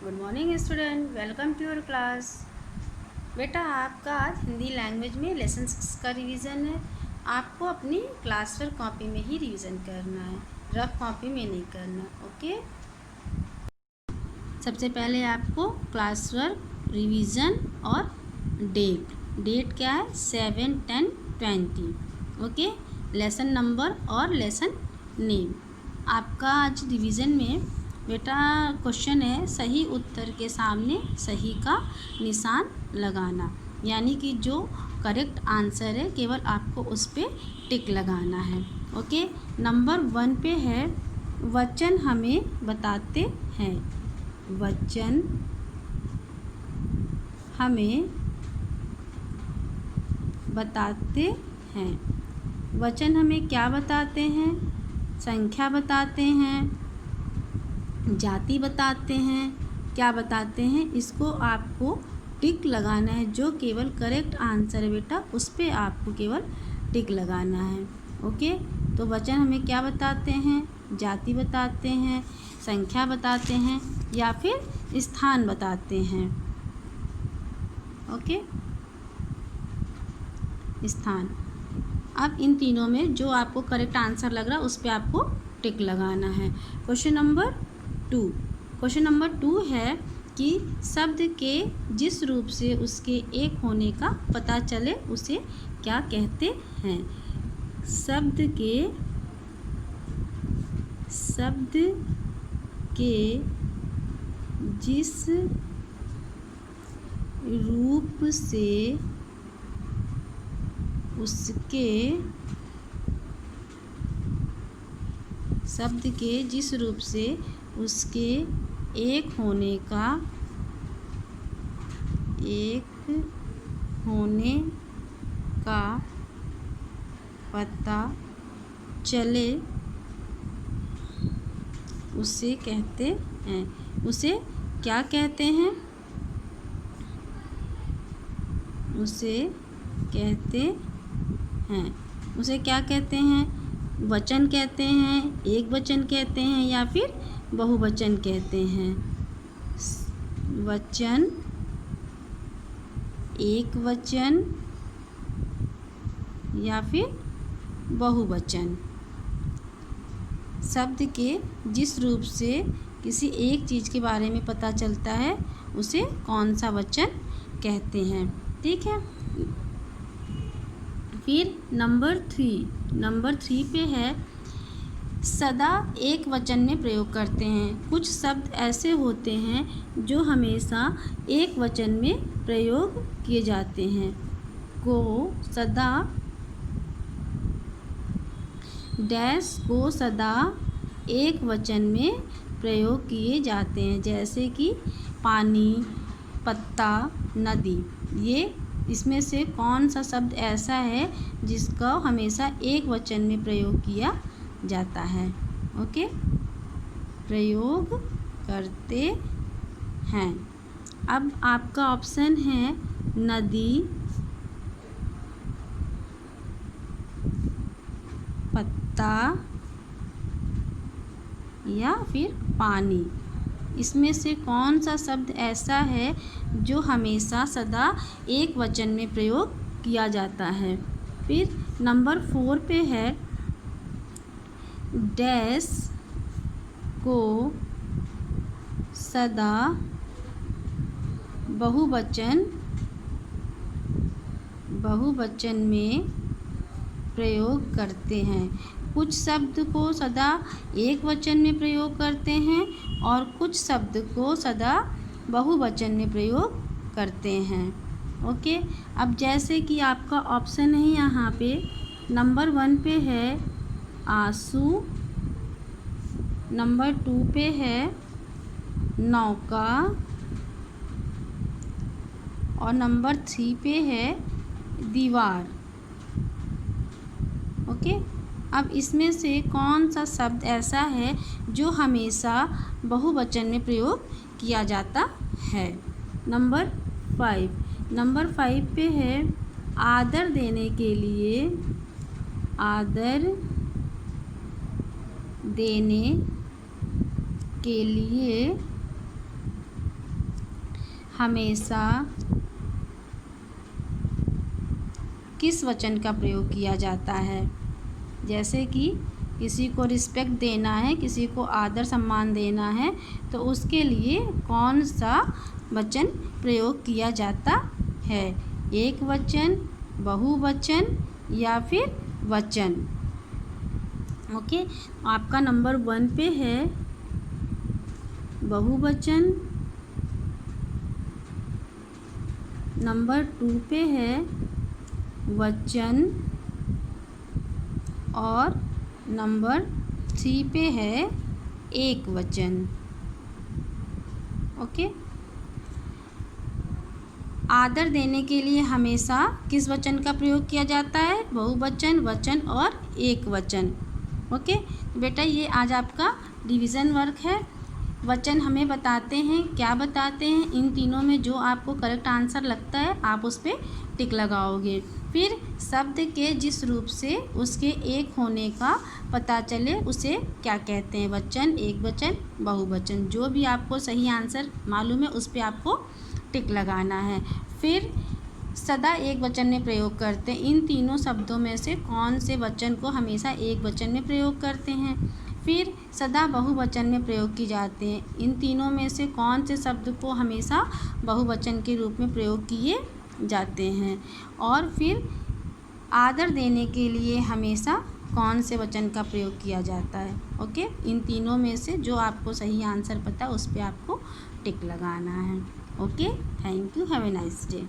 Good morning student, welcome to your class. बेटा आपका आज हिंदी लैंग्वेज में लेसन 6 का रिवीजन है। आपको अपनी क्लास वर्क कॉपी में ही रिवीजन करना है, रफ कॉपी में नहीं करना। ओके, सबसे पहले आपको क्लास वर्क रिवीजन और डेट क्या है 7, 10, 20। ओके, लेसन नंबर और लेसन नेम। आपका आज रिवीजन में बेटा क्वेश्चन है सही उत्तर के सामने सही का निशान लगाना, यानी कि जो करेक्ट आंसर है केवल आपको उस पर टिक लगाना है। ओके, नंबर 1 पे है वचन हमें बताते हैं। वचन हमें बताते हैं। वचन हमें क्या बताते हैं? संख्या बताते हैं, जाति बताते हैं, क्या बताते हैं? इसको आपको टिक लगाना है। जो केवल करेक्ट आंसर है बेटा उस पर आपको केवल टिक लगाना है। ओके, तो वचन हमें क्या बताते हैं? जाति बताते हैं, संख्या बताते हैं या फिर स्थान बताते हैं। ओके, स्थान। अब इन तीनों में जो आपको करेक्ट आंसर लग रहा है उस पर आपको टिक लगाना है। Question number 2। क्वेश्चन नंबर 2 है कि शब्द के जिस रूप से उसके एक होने का पता चले उसे क्या कहते हैं? शब्द के जिस रूप से उसके शब्द के जिस रूप से उसके एक होने का पता चले उसे कहते हैं। उसे क्या कहते हैं? उसे कहते हैं। उसे क्या कहते हैं? वचन कहते हैं, एक वचन कहते हैं या फिर बहुवचन कहते हैं? वचन, एक वचन या फिर बहुवचन। शब्द के जिस रूप से किसी एक चीज़ के बारे में पता चलता है उसे कौन सा वचन कहते हैं? ठीक है। फिर नंबर 3 पे है सदा एक वचन में प्रयोग करते हैं। कुछ शब्द ऐसे होते हैं जो हमेशा एक वचन में प्रयोग किए जाते हैं, को सदा एक वचन में प्रयोग किए जाते हैं, जैसे कि पानी, पत्ता, नदी। ये इसमें से कौन सा शब्द ऐसा है जिसका हमेशा एक वचन में प्रयोग किया जाता है? ओके, प्रयोग करते हैं। अब आपका ऑप्शन है नदी, पत्ता या फिर पानी। इसमें से कौन सा शब्द ऐसा है जो हमेशा सदा एक वचन में प्रयोग किया जाता है? फिर नंबर 4 पे है डैश को सदा बहुवचन में प्रयोग करते हैं। कुछ शब्द को सदा एक वचन में प्रयोग करते हैं और कुछ शब्द को सदा बहुवचन में प्रयोग करते हैं। ओके, अब जैसे कि आपका ऑप्शन है यहाँ पे नंबर 1 पे है आंसू, नंबर 2 पे है नौका और नंबर 3 पे है दीवार। ओके, अब इसमें से कौन सा शब्द ऐसा है जो हमेशा बहुवचन में प्रयोग किया जाता है? नंबर 5 पे है आदर देने के लिए हमेशा किस वचन का प्रयोग किया जाता है। जैसे कि किसी को रिस्पेक्ट देना है, किसी को आदर सम्मान देना है, तो उसके लिए कौन सा वचन प्रयोग किया जाता है। एक वचन, बहुवचन या फिर वचन। ओके, आपका नंबर 1 पे है बहुवचन, नंबर 2 पे है वचन और नंबर 3 पे है एक वचन। ओके, आदर देने के लिए हमेशा किस वचन का प्रयोग किया जाता है। बहुवचन, वचन और एक वचन। ओके बेटा, ये आज आपका रिवीजन वर्क है। वचन हमें बताते हैं, क्या बताते हैं, इन तीनों में जो आपको करेक्ट आंसर लगता है आप उस पर टिक लगाओगे। फिर शब्द के जिस रूप से उसके एक होने का पता चले उसे क्या कहते हैं। वचन, एक वचन, बहुवचन। जो भी आपको सही आंसर मालूम है उस पर आपको टिक लगाना है। फिर सदा एक वचन में प्रयोग करते हैं। इन तीनों शब्दों में से कौन से वचन को हमेशा एक वचन में प्रयोग करते हैं। फिर सदा बहुवचन में प्रयोग की जाते हैं। इन तीनों में से कौन से शब्द को हमेशा बहुवचन के रूप में प्रयोग किए जाते हैं। और फिर आदर देने के लिए हमेशा कौन से वचन का प्रयोग किया जाता है। ओके, इन तीनों में से जो आपको सही आंसर पता है उस पर आपको टिक लगाना है। Okay, thank you, have a nice day.